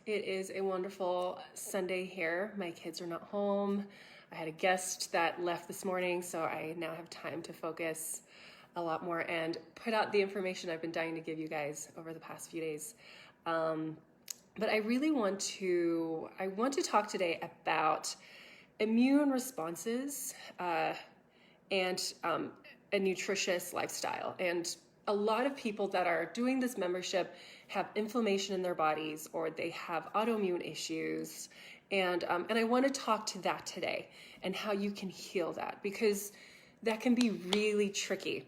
It is a wonderful Sunday here. My kids are not home. I had a guest that left this morning, so I now have time to focus a lot more and put out the information I've been dying to give you guys over the past few days. But I really want to talk today about immune responses and a nutritious lifestyle. And a lot of people that are doing this membership have inflammation in their bodies, or they have autoimmune issues. And I want to talk to that today and how you can heal that, because that can be really tricky.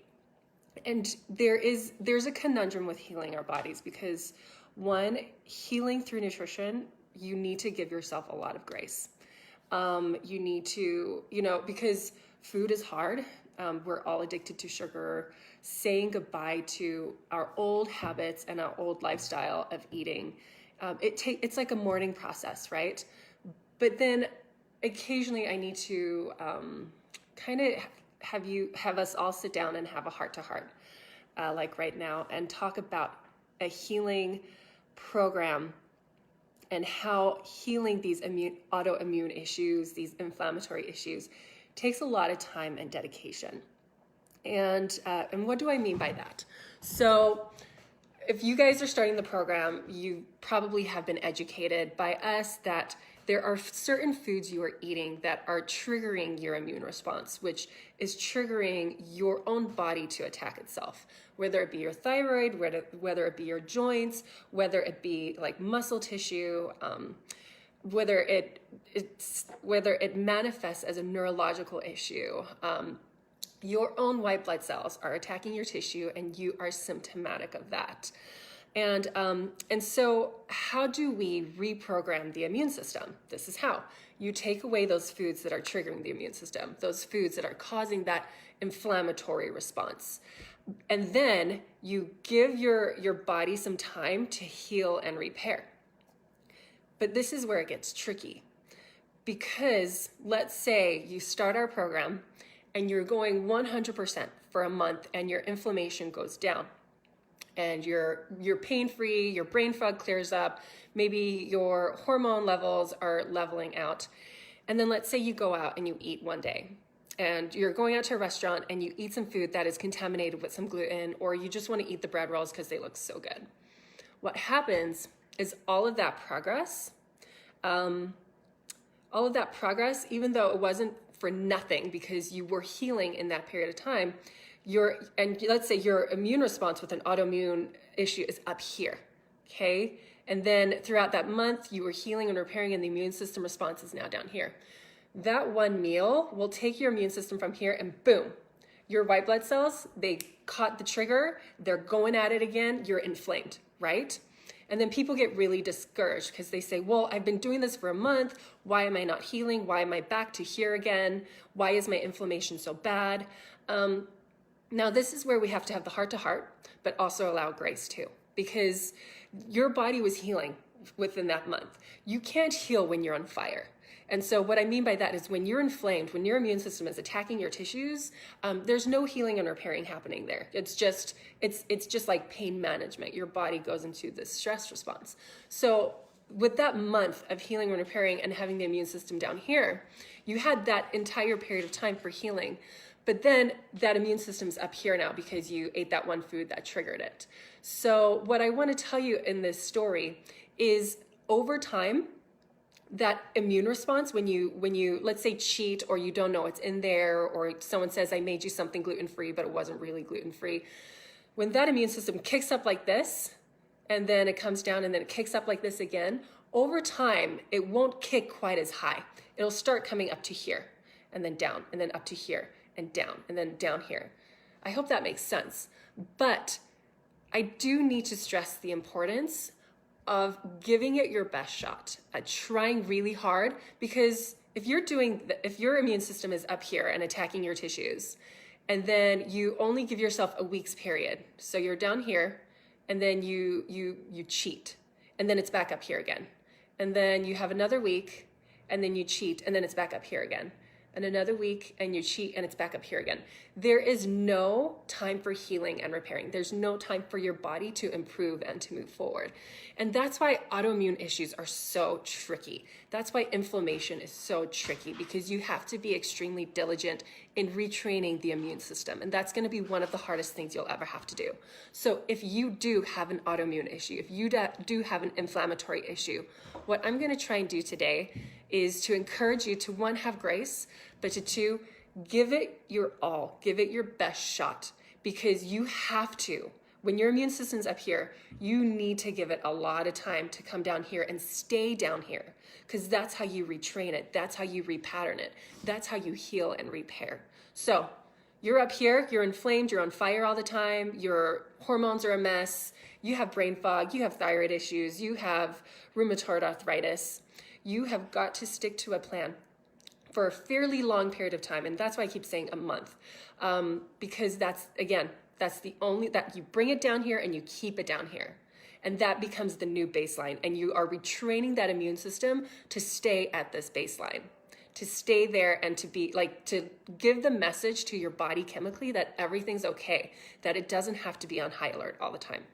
And there's a conundrum with healing our bodies, because one, healing through nutrition, you need to give yourself a lot of grace. You need to, because food is hard. We're all addicted to sugar. Saying goodbye to our old habits and our old lifestyle of eating. It's like a mourning process, right? But then occasionally I need to kind of have us all sit down and have a heart-to-heart, like right now, and talk about a healing program and how healing these autoimmune issues, these inflammatory issues, takes a lot of time and dedication. And what do I mean by that? So if you guys are starting the program, you probably have been educated by us that there are certain foods you are eating that are triggering your immune response, which is triggering your own body to attack itself, whether it be your thyroid, whether it be your joints, whether it be like muscle tissue, whether it manifests as a neurological issue. Your own white blood cells are attacking your tissue, and you are symptomatic of that. And so how do we reprogram the immune system? This is how. You take away those foods that are triggering the immune system, those foods that are causing that inflammatory response. And then you give your body some time to heal and repair. But this is where it gets tricky, because let's say you start our program and you're going 100% for a month and your inflammation goes down and you're pain-free, your brain fog clears up, maybe your hormone levels are leveling out. And then let's say you go out and you eat one day and you're going out to a restaurant and you eat some food that is contaminated with some gluten, or you just want to eat the bread rolls because they look so good. What happens is all of that progress, even though it wasn't for nothing because you were healing in that period of time, and let's say your immune response with an autoimmune issue is up here, okay? And then throughout that month, you were healing and repairing, and the immune system response is now down here. That one meal will take your immune system from here, and boom, your white blood cells, they caught the trigger, they're going at it again, you're inflamed, right? And then people get really discouraged because they say, well, I've been doing this for a month. Why am I not healing? Why am I back to here again? Why is my inflammation so bad? Now, this is where we have to have the heart-to-heart, but also allow grace too, because your body was healing within that month. You can't heal when you're on fire. And so what I mean by that is when you're inflamed, when your immune system is attacking your tissues, there's no healing and repairing happening there. It's just like pain management. Your body goes into this stress response. So with that month of healing and repairing and having the immune system down here, you had that entire period of time for healing. But then that immune system's up here now because you ate that one food that triggered it. So what I want to tell you in this story is over time, that immune response, when you let's say cheat, or you don't know it's in there, or someone says, I made you something gluten-free, but it wasn't really gluten-free. When that immune system kicks up like this, and then it comes down, and then it kicks up like this again, over time, it won't kick quite as high. It'll start coming up to here, and then down, and then up to here, and down, and then down here. I hope that makes sense. But I do need to stress the importance of giving it your best shot, at trying really hard, because if your immune system is up here and attacking your tissues, and then you only give yourself a week's period, so you're down here, and then you cheat, and then it's back up here again, and then you have another week, and then you cheat, and then it's back up here again. and another week and you cheat and it's back up here again. There is no time for healing and repairing. There's no time for your body to improve and to move forward. And that's why autoimmune issues are so tricky. That's why inflammation is so tricky, because you have to be extremely diligent in retraining the immune system. And that's going to be one of the hardest things you'll ever have to do. So if you do have an autoimmune issue, if you do have an inflammatory issue, what I'm going to try and do today is to encourage you to, one, have grace, but to two, give it your all, give it your best shot, because you have to. When your immune system's up here, you need to give it a lot of time to come down here and stay down here, because that's how you retrain it. That's how you repattern it. That's how you heal and repair. So you're up here, you're inflamed, you're on fire all the time, your hormones are a mess, you have brain fog, you have thyroid issues, you have rheumatoid arthritis. You have got to stick to a plan for a fairly long period of time. And that's why I keep saying a month, because that's the only, that you bring it down here and you keep it down here. And that becomes the new baseline. And you are retraining that immune system to stay at this baseline, to stay there, and to be like, to give the message to your body chemically that everything's okay, that it doesn't have to be on high alert all the time.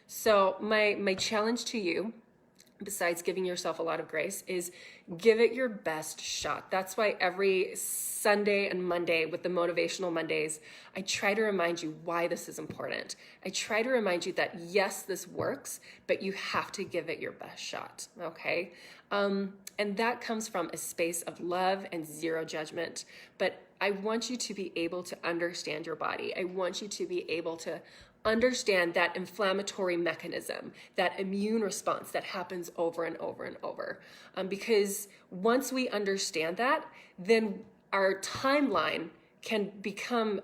So my challenge to you, besides giving yourself a lot of grace, is give it your best shot. That's why every Sunday and Monday with the Motivational Mondays, I try to remind you why this is important. I try to remind you that yes, this works, but you have to give it your best shot, okay? And that comes from a space of love and zero judgment. But I want you to be able to understand your body. I want you to be able to understand that inflammatory mechanism, that immune response that happens over and over and over. Because once we understand that, then our timeline can become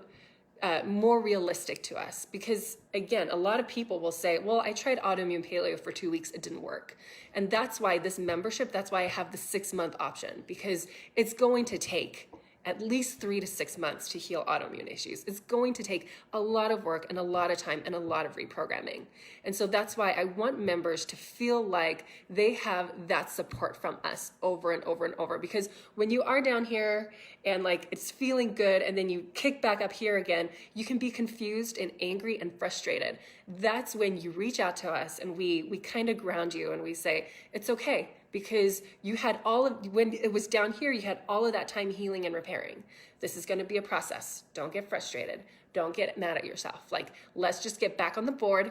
more realistic to us. Because again, a lot of people will say, well, I tried autoimmune paleo for 2 weeks, it didn't work. And that's why this membership, that's why I have the 6-month option, because it's going to take at least 3 to 6 months to heal autoimmune issues. It's going to take a lot of work and a lot of time and a lot of reprogramming. And so that's why I want members to feel like they have that support from us over and over and over. Because when you are down here and like it's feeling good and then you kick back up here again, you can be confused and angry and frustrated. That's when you reach out to us and we kind of ground you and we say, it's okay. Because you had when it was down here, you had all of that time healing and repairing. This is going to be a process. Don't get frustrated. Don't get mad at yourself. Like, let's just get back on the board.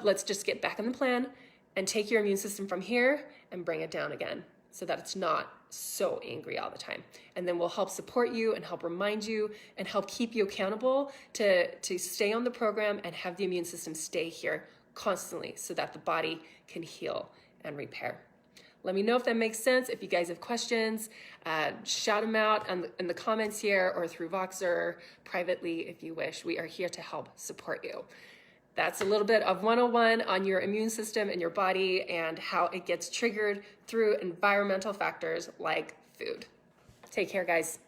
Let's just get back on the plan and take your immune system from here and bring it down again so that it's not so angry all the time. And then we'll help support you and help remind you and help keep you accountable to stay on the program and have the immune system stay here constantly so that the body can heal and repair. Let me know if that makes sense. If you guys have questions, shout them out in the comments here or through Voxer privately if you wish. We are here to help support you. That's a little bit of 101 on your immune system and your body and how it gets triggered through environmental factors like food. Take care, guys.